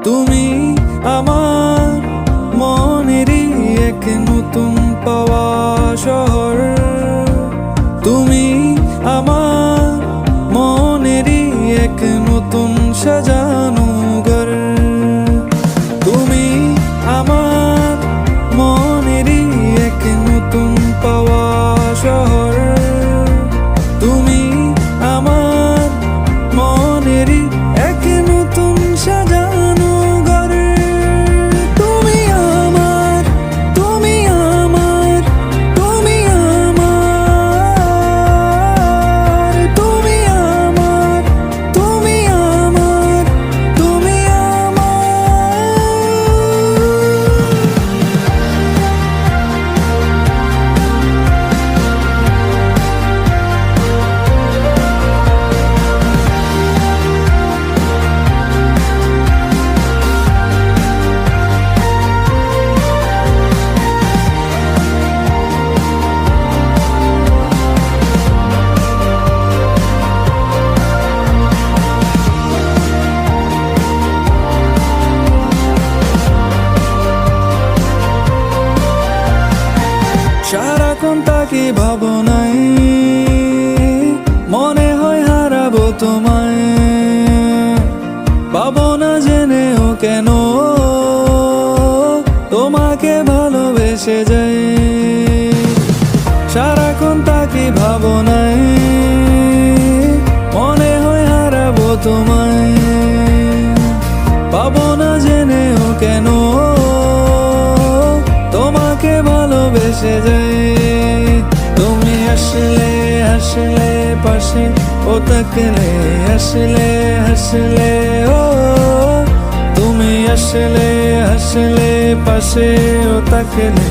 তুমি আমার মনেরই এক নতুন পাওয়া শহর, তুমি আমার মনেরই এক নতুন সাজানো ঘর, তুমি আমার মনেরই এক নতুন পাওয়া শহর, তুমি আমার মনেরই এক নতুন সাজানো ঘর, তুমি আমার, তুমি আমার, তুমি আমার, তুমি আমার, তুমি আমার, তুমি সারাক্ষণ তাকে ভাবনায়, মনে হয় হারাবো তোমায়, পাবো না জেনেও কেন তোমাকে ভালোবেসে যাই। সারাক্ষণ তাকে ভাবনায়, মনে হয় হারাবো তোমায়, পাবো না জেনেও কেন তোমাকে ভালোবেসে যাই। তুমি আসলে আসলে পাশে ও তাকলে, আসলে আসলে ও তুমি আসলে আসলে পাশে ও তাকলে।